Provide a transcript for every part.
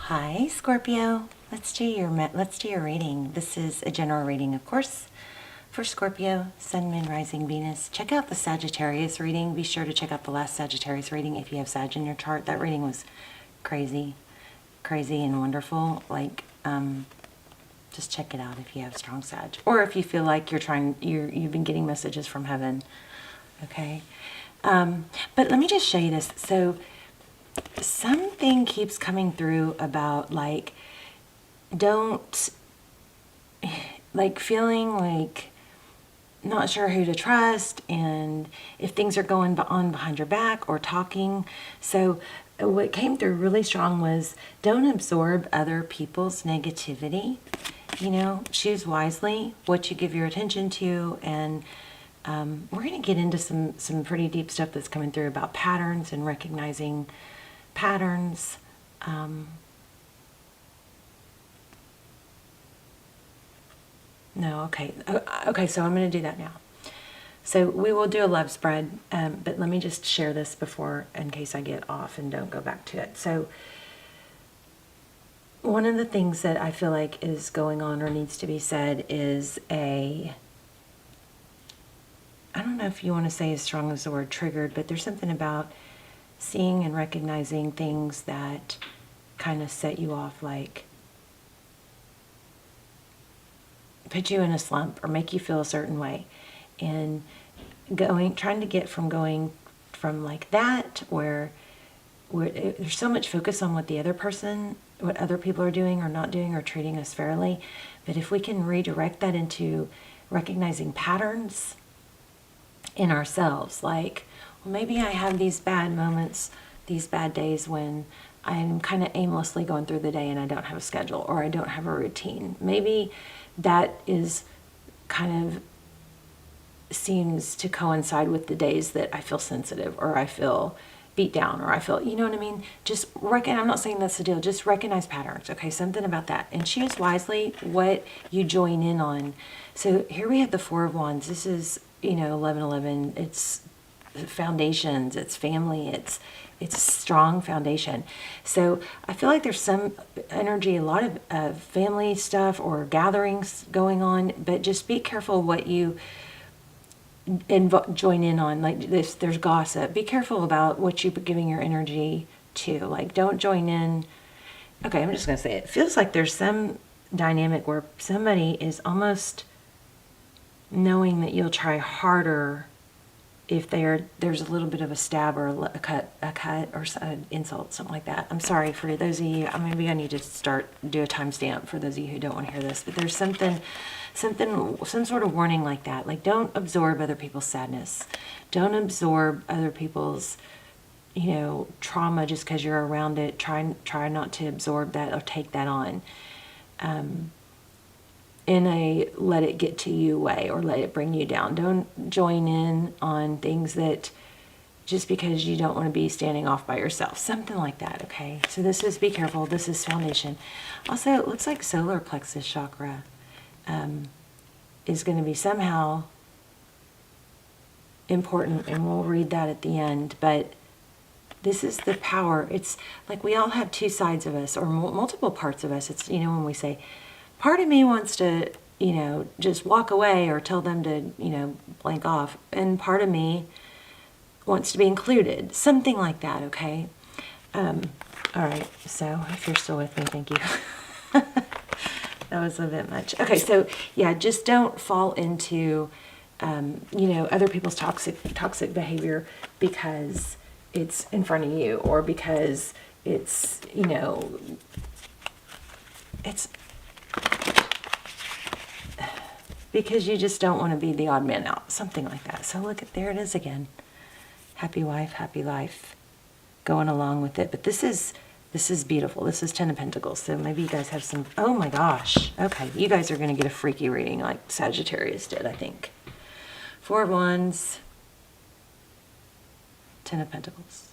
Hi, Scorpio. Let's do your reading. This is a general reading, of course, for Scorpio, Sun, Moon, Rising, Venus. Check out the Sagittarius reading. Be sure to check out the last Sagittarius reading if you have Sag in your chart. That reading was crazy and wonderful. Just check it out if you have strong Sag, or if you feel like you've been getting messages from heaven. Okay, but let me just show you this. So something keeps coming through about don't feeling like not sure who to trust, and if things are going on behind your back or talking. So what came through really strong was don't absorb other people's negativity. Choose wisely what you give your attention to, and we're going to get into some pretty deep stuff that's coming through about patterns and recognizing patterns. Okay, so I'm going to do that now. So we will do a love spread, but let me just share this before, in case I get off and don't go back to it. So one of the things that I feel like is going on or needs to be said is I don't know if you want to say as strong as the word triggered, but there's something about seeing and recognizing things that kind of set you off, like put you in a slump or make you feel a certain way, and trying to get from going from like that where there's so much focus on what other people are doing or not doing or treating us fairly. But if we can redirect that into recognizing patterns in ourselves, like, well, maybe I have these bad moments, these bad days when I'm kind of aimlessly going through the day and I don't have a schedule or I don't have a routine. Maybe that is kind of seems to coincide with the days that I feel sensitive or I feel beat down or I feel, you know what I mean? I'm not saying that's the deal, just recognize patterns, okay? Something about that. And choose wisely what you join in on. So here we have the Four of Wands. This is, 1111. It's foundations, it's family, it's a strong foundation. So I feel like there's some energy, a lot of family stuff or gatherings going on, but just be careful what you join in on. Like this, there's gossip. Be careful about what you're giving your energy to. Like, don't join in. Okay, I'm just gonna say it. It feels like there's some dynamic where somebody is almost knowing that you'll try harder if there's a little bit of a stab or a cut or an insult, something like that. I'm sorry for those of you. Maybe I need to do a timestamp for those of you who don't want to hear this. But there's some sort of warning like that. Like, don't absorb other people's sadness. Don't absorb other people's, trauma just because you're around it. Try not to absorb that or take that on. In a let it get to you way or let it bring you down. Don't join in on things that just because you don't want to be standing off by yourself. Something like that, okay? So this is, be careful. This is foundation. Also, it looks like solar plexus chakra is going to be somehow important, and we'll read that at the end. But this is the power. It's like we all have two sides of us or multiple parts of us. It's, when we say, part of me wants to, just walk away or tell them to, blank off. And part of me wants to be included. Something like that, okay? All right, so if you're still with me, thank you. That was a bit much. Okay, so yeah, just don't fall into, other people's toxic behavior because it's in front of you or because it's, it's because you just don't want to be the odd man out, something like that. So there it is again. Happy wife, happy life, going along with it. But this is beautiful. This is Ten of Pentacles. So maybe you guys have some, oh my gosh. Okay, you guys are going to get a freaky reading like Sagittarius did, I think. Four of Wands, Ten of Pentacles.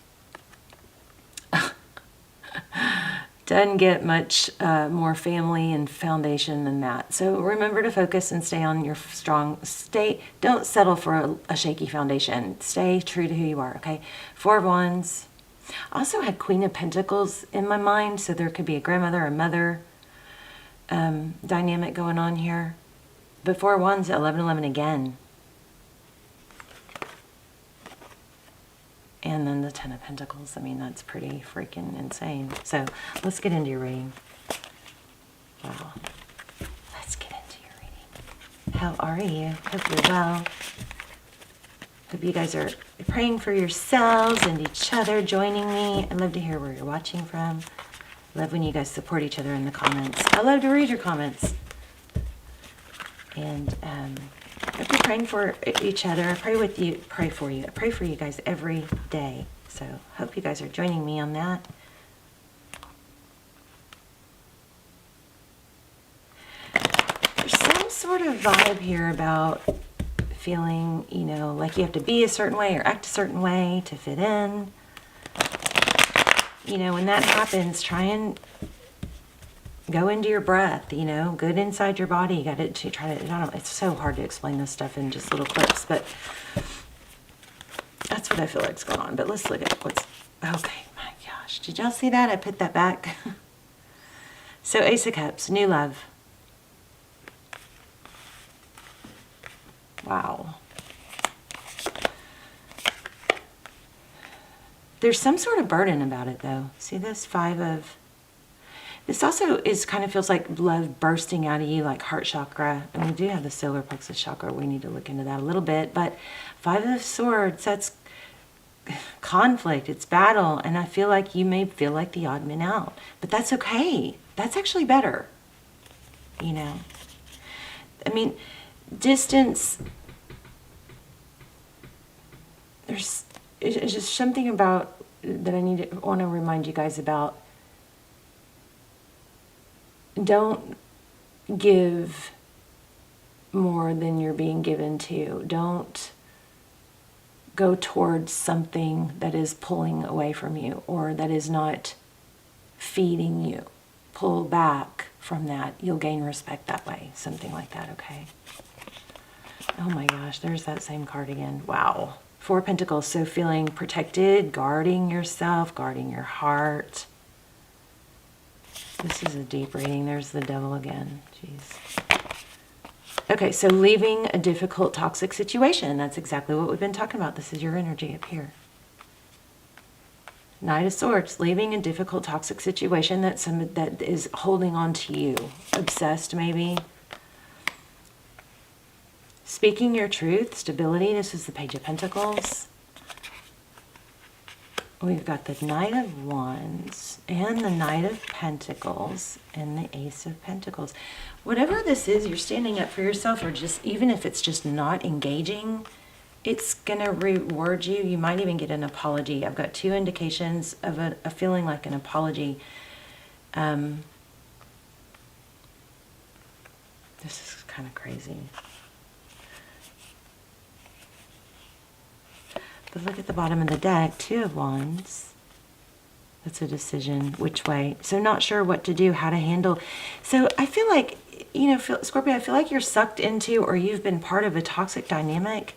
Doesn't get much more family and foundation than that. So remember to focus and stay on your don't settle for a shaky foundation. Stay true to who you are, okay? Four of Wands, I also had Queen of Pentacles in my mind, so there could be a grandmother or mother dynamic going on here. But Four of Wands, 11-11 again. And then the Ten of Pentacles. I mean, that's pretty freaking insane. So let's get into your reading. Wow. Let's get into your reading. How are you? Hope you're well. Hope you guys are praying for yourselves and each other, joining me. I love to hear where you're watching from. I love when you guys support each other in the comments. I love to read your comments. And hope you're praying for each other. I pray with you, pray for you. I pray for you guys every day. So hope you guys are joining me on that. There's some sort of vibe here about feeling, you know, like you have to be a certain way or act a certain way to fit in. You know, when that happens, try and go into your breath, you know, good inside your body. You got to try to, I don't know, it's so hard to explain this stuff in just little clips, but that's what I feel like's going on. But let's look at what's, okay, my gosh. Did y'all see that? I put that back. So Ace of Cups, new love. Wow. There's some sort of burden about it, though. See this? This also is kind of feels like love bursting out of you, like heart chakra. And we do have the solar plexus chakra. We need to look into that a little bit. But Five of Swords, that's conflict. It's battle. And I feel like you may feel like the odd man out. But that's okay. That's actually better. You know? I mean, distance... It's just something about that I want to remind you guys about. Don't give more than you're being given to. Don't go towards something that is pulling away from you or that is not feeding you. Pull back from that. You'll gain respect that way. Something like that, okay? Oh my gosh, there's that same card again. Wow. Four of Pentacles, so feeling protected, guarding yourself, guarding your heart. This is a deep reading. There's the devil again. Jeez. Okay, so leaving a difficult, toxic situation. That's exactly what we've been talking about. This is your energy up here. Knight of Swords, leaving a difficult, toxic situation that is holding on to you. Obsessed, maybe. Speaking your truth, stability. This is the Page of Pentacles. We've got the Knight of Wands and the Knight of Pentacles and the Ace of Pentacles. Whatever this is, you're standing up for yourself, or just even if it's just not engaging, it's going to reward you. You might even get an apology. I've got two indications of a feeling like an apology. This is kind of crazy. But look at the bottom of the deck, Two of Wands. That's a decision, which way. So not sure what to do, how to handle. So I feel like, you know, Scorpio, I feel like you're sucked into, or you've been part of a toxic dynamic,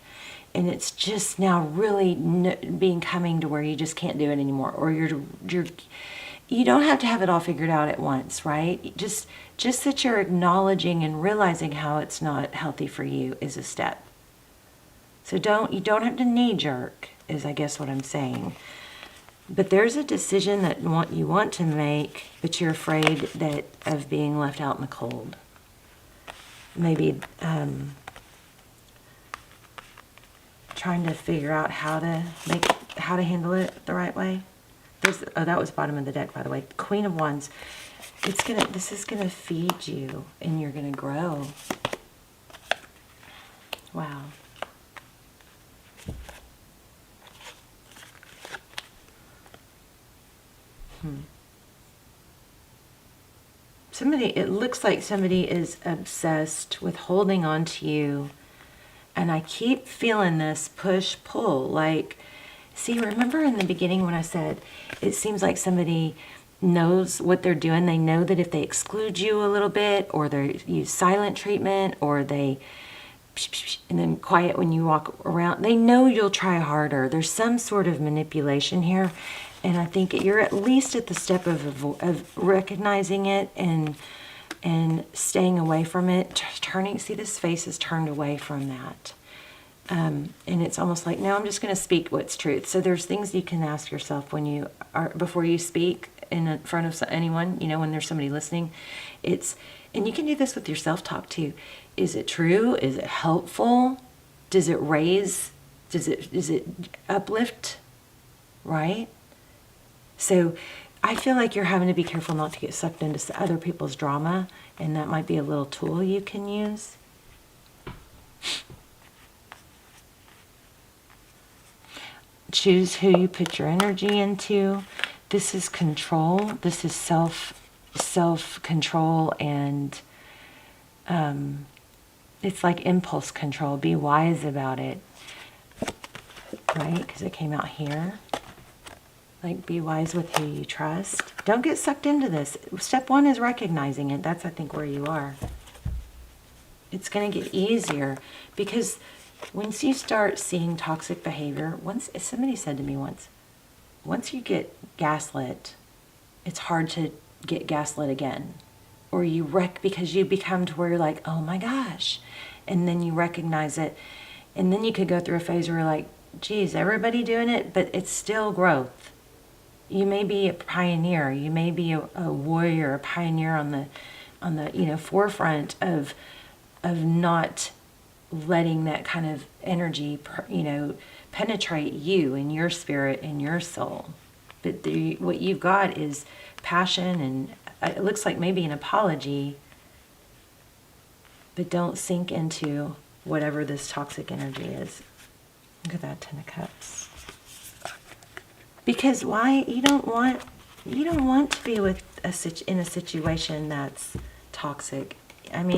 and it's just now really coming to where you just can't do it anymore. Or you don't have to have it all figured out at once, right? Just that you're acknowledging and realizing how it's not healthy for you is a step. So you don't have to knee jerk, is I guess what I'm saying. But there's a decision that you want to make, but you're afraid of being left out in the cold. Maybe trying to figure out how to handle it the right way. That was bottom of the deck, by the way. Queen of Wands. This is gonna feed you, and you're gonna grow. Wow. It looks like somebody is obsessed with holding on to you. And I keep feeling this push-pull. Like, see, remember in the beginning when I said it seems like somebody knows what they're doing. They know that if they exclude you a little bit, or they use silent treatment, or they and then quiet when you walk around, they know you'll try harder. There's some sort of manipulation here. And I think you're at least at the step of recognizing it and staying away from it, turning, see this face is turned away from that. And it's almost like, no, I'm just going to speak what's truth. So there's things you can ask yourself when you are, before you speak in front of anyone, you know, when there's somebody listening. And you can do this with your self-talk too. Is it true? Is it helpful? Does it raise? Does it uplift? Right? So I feel like you're having to be careful not to get sucked into other people's drama, and that might be a little tool you can use. Choose who you put your energy into. This is control. This is self-control, and it's like impulse control. Be wise about it, right? Because it came out here. Like, be wise with who you trust. Don't get sucked into this. Step one is recognizing it. That's, I think, where you are. It's going to get easier because once you start seeing toxic behavior, somebody said to me once you get gaslit, it's hard to get gaslit again. Or you because you become to where you're like, oh my gosh. And then you recognize it. And then you could go through a phase where you're like, geez, everybody doing it, but it's still growth. You may be a pioneer. You may be a warrior, a pioneer on the forefront of not letting that kind of energy, penetrate you and your spirit and your soul. But what you've got is passion, and it looks like maybe an apology. But don't sink into whatever this toxic energy is. Look at that 10 of Cups. Because why? You don't want to be in a situation that's toxic. I mean,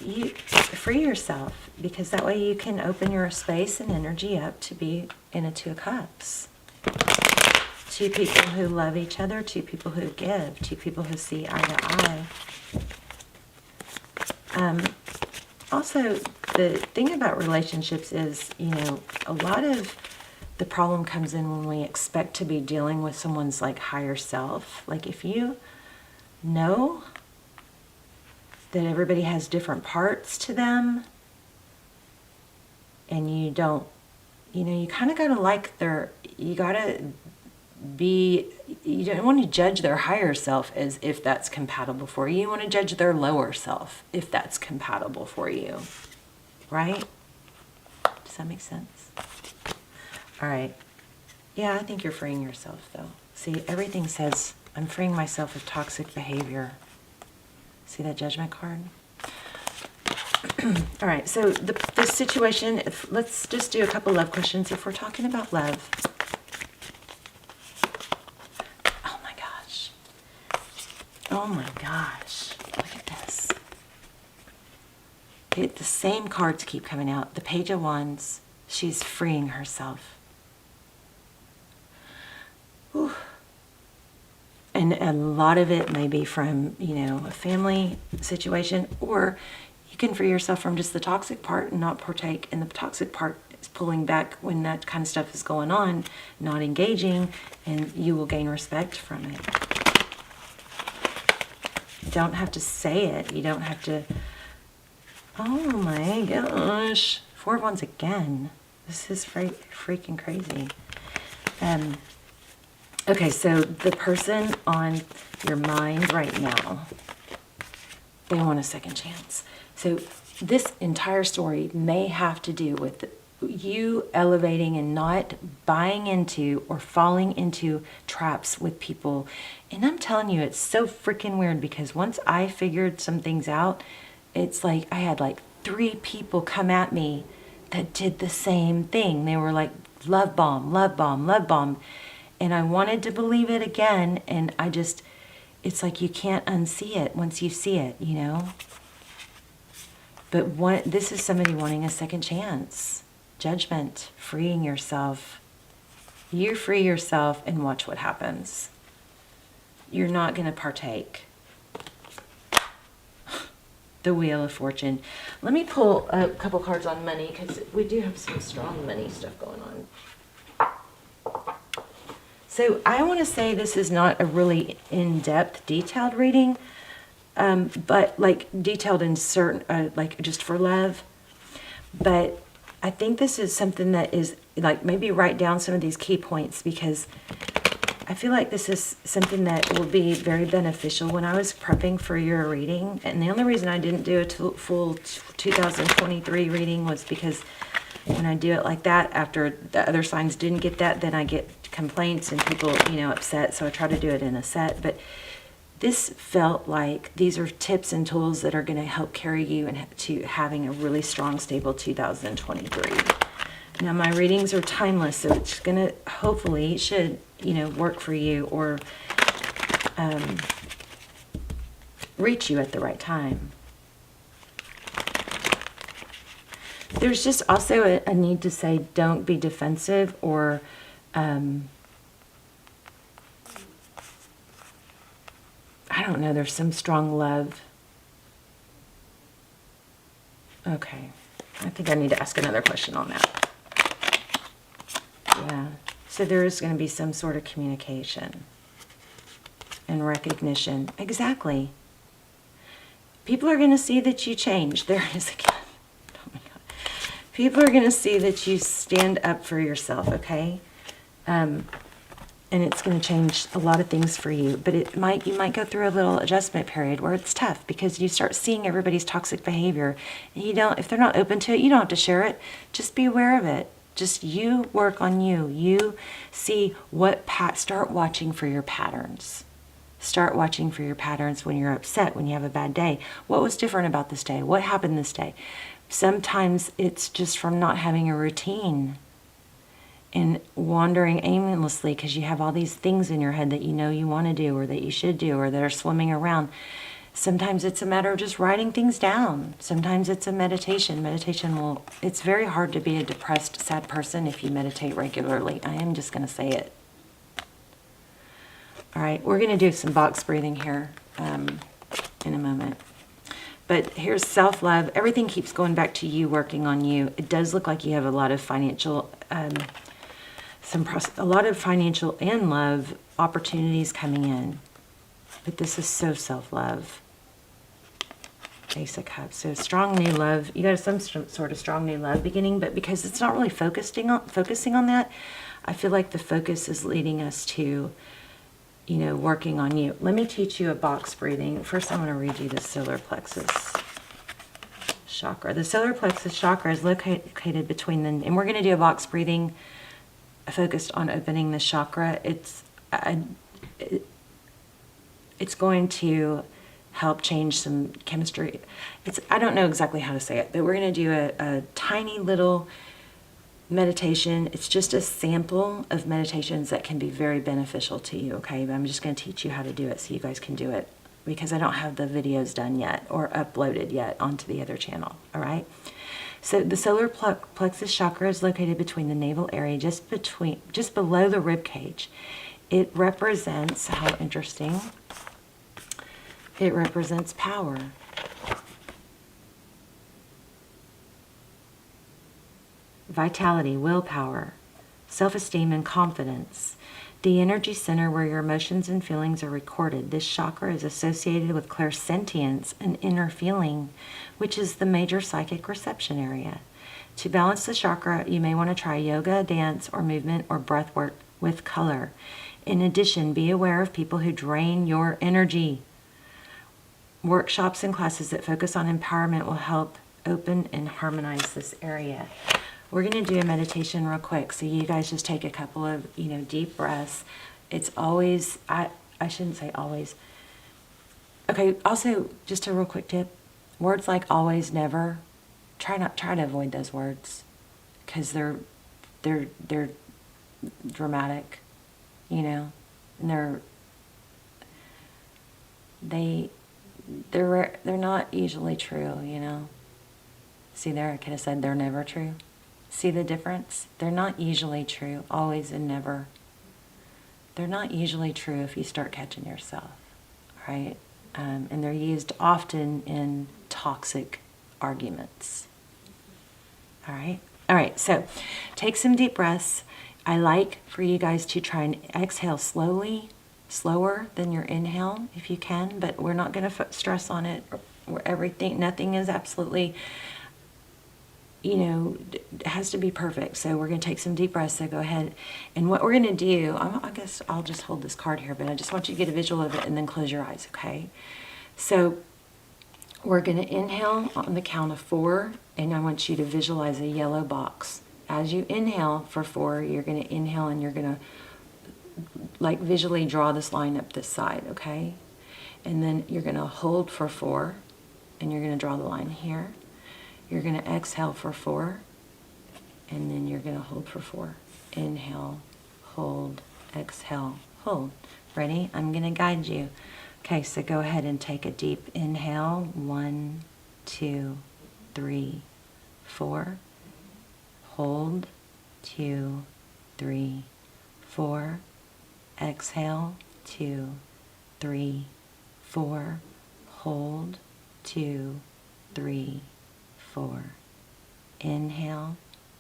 you free yourself, because that way you can open your space and energy up to be in a 2 of Cups. 2 people who love each other, 2 people who give, 2 people who see eye to eye. Also, the thing about relationships is, a lot of the problem comes in when we expect to be dealing with someone's like higher self. Like, if you know that everybody has different parts to them, and you don't, you kind of got to you don't want to judge their higher self as if that's compatible for you. You want to judge their lower self if that's compatible for you. Right? Does that make sense? All right. Yeah, I think you're freeing yourself, though. See, everything says, I'm freeing myself of toxic behavior. See that Judgment card? All right, so the situation, let's just do a couple love questions if we're talking about love. Oh my gosh. Oh my gosh. Look at this. The same cards keep coming out. The Page of Wands, she's freeing herself. Whew. And a lot of it may be from, a family situation, or you can free yourself from just the toxic part and not partake in the toxic part. Is pulling back when that kind of stuff is going on, not engaging, and you will gain respect from it. You don't have to say it. You don't have to, oh my gosh. 4 of Wands again. This is freaking crazy. Okay, so the person on your mind right now, they want a second chance. So this entire story may have to do with you elevating and not buying into or falling into traps with people. And I'm telling you, it's so freaking weird, because once I figured some things out, it's like I had like 3 people come at me that did the same thing. They were like, love bomb, love bomb, love bomb. And I wanted to believe it again, and it's like you can't unsee it once you see it, But this is somebody wanting a second chance. Judgment, freeing yourself. You free yourself and watch what happens. You're not going to partake. The Wheel of Fortune. Let me pull a couple cards on money, because we do have some strong money stuff going on. So I want to say this is not a really in-depth, detailed reading, but like detailed in certain, like just for love. But I think this is something that is like, maybe write down some of these key points, because I feel like this is something that will be very beneficial. When I was prepping for your reading, and the only reason I didn't do a full 2023 reading was because when I do it like that, after the other signs didn't get that, then I get complaints and people, upset. So I try to do it in a set. But this felt like these are tips and tools that are going to help carry you to having a really strong, stable 2023. Now, my readings are timeless, so it's going to, hopefully, should, work for you, or reach you at the right time. There's just also a need to say, don't be defensive, or I don't know, there's some strong love. Okay, I think I need to ask another question on that. Yeah, so there is going to be some sort of communication and recognition. Exactly. People are going to see that you change. There it is again. Oh my God. People are going to see that you stand up for yourself, okay? And it's going to change a lot of things for you. But you might go through a little adjustment period where it's tough, because you start seeing everybody's toxic behavior. And if they're not open to it, you don't have to share it. Just be aware of it. Just you work on you. You see start watching for your patterns. Start watching for your patterns when you're upset, when you have a bad day. What was different about this day? What happened this day? Sometimes it's just from not having a routine and wandering aimlessly because you have all these things in your head that you want to do, or that you should do, or that are swimming around. Sometimes it's a matter of just writing things down. Sometimes it's a meditation. It's very hard to be a depressed, sad person if you meditate regularly. I am just going to say it. All right, we're going to do some box breathing here in a moment. But here's self-love. Everything keeps going back to you, working on you. It does look like you have a lot of financial, and love opportunities coming in. But this is so self-love. Ace of Cups. So strong new love. You got some sort of strong new love beginning, but because it's not really focusing on that, I feel like the focus is leading us to, working on you. Let me teach you a box breathing. First, I'm going to read you the solar plexus chakra. The solar plexus chakra is located between and we're going to do a box breathing focused on opening the chakra. It's going to help change some chemistry. I don't know exactly how to say it, but we're going to do a tiny little meditation. It's just a sample of meditations that can be very beneficial to you, okay? But I'm just going to teach you how to do it so you guys can do it, because I don't have the videos done yet or uploaded yet onto the other channel, all right? So the solar plexus chakra is located between the navel area, just below the rib cage. It represents, how interesting, it represents power. Vitality, willpower, self-esteem, and confidence. The energy center where your emotions and feelings are recorded. This chakra is associated with clairsentience and inner feeling, which is the major psychic reception area. To balance the chakra, you may want to try yoga, dance, or movement, or breath work with color. In addition, be aware of people who drain your energy. Workshops and classes that focus on empowerment will help open and harmonize this area. We're going to do a meditation real quick, so you guys just take a couple of, deep breaths. It's always, I shouldn't say always. Okay, also, just a real quick tip. Words like always, never, try to avoid those words, because they're dramatic, and they're not usually true, See there, I could have said they're never true. See the difference? They're not usually true, always and never. They're not usually true if you start catching yourself, right? And they're used often in toxic arguments. All right? All right, so take some deep breaths. I like for you guys to try and exhale slowly, slower than your inhale if you can, but we're not going to stress on it. Nothing is absolutely, it has to be perfect. So we're going to take some deep breaths. So go ahead. And what we're going to do, I guess I'll just hold this card here, but I just want you to get a visual of it and then close your eyes, okay? So we're going to inhale on the count of 4, and I want you to visualize a yellow box. As you inhale for 4, you're going to inhale and you're going to like visually draw this line up this side, okay? And then you're going to hold for 4, and you're going to draw the line here. You're going to exhale for 4, and then you're going to hold for 4. Inhale, hold, exhale, hold. Ready? I'm going to guide you. Okay, so go ahead and take a deep inhale. 1, 2, 3, 4. Hold, 2, 3, 4. Exhale, 2, 3, 4. Hold, 2, 3, 4. Inhale,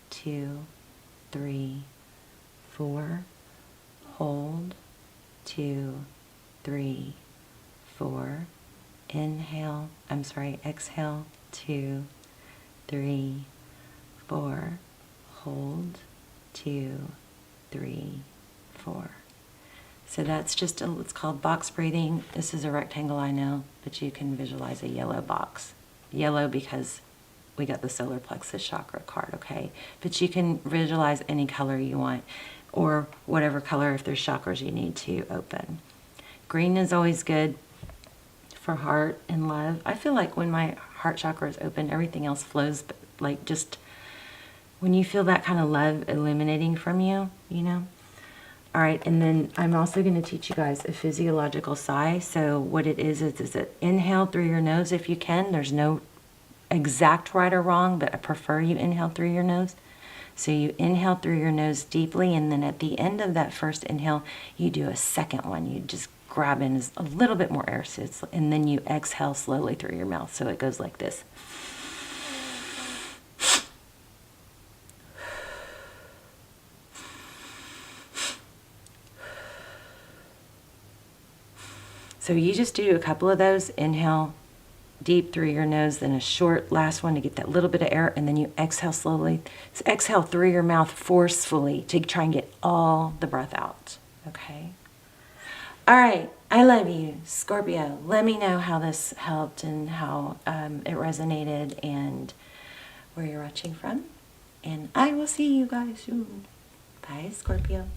2, 3, 4. Hold, 2, 3, 4. Inhale, exhale, 2, 3, 4. Hold, 2, 3, 4. So that's just, it's called box breathing. This is a rectangle, I know, but you can visualize a yellow box. Yellow because we got the solar plexus chakra card, okay? But you can visualize any color you want, or whatever color if there's chakras you need to open. Green is always good for heart and love. I feel like when my heart chakra is open, everything else flows, but like just when you feel that kind of love illuminating from you, All right, and then I'm also going to teach you guys a physiological sigh. So what it is it inhale through your nose if you can. There's no exact right or wrong, but I prefer you inhale through your nose. So you inhale through your nose deeply, and then at the end of that first inhale, you do a second one. You just grab in a little bit more air, and then you exhale slowly through your mouth. So it goes like this. So you just do a couple of those. Inhale deep through your nose, then a short last one to get that little bit of air, and then you exhale slowly. So exhale through your mouth forcefully to try and get all the breath out, okay? All right, I love you, Scorpio. Let me know how this helped and how it resonated and where you're watching from. And I will see you guys soon. Bye, Scorpio.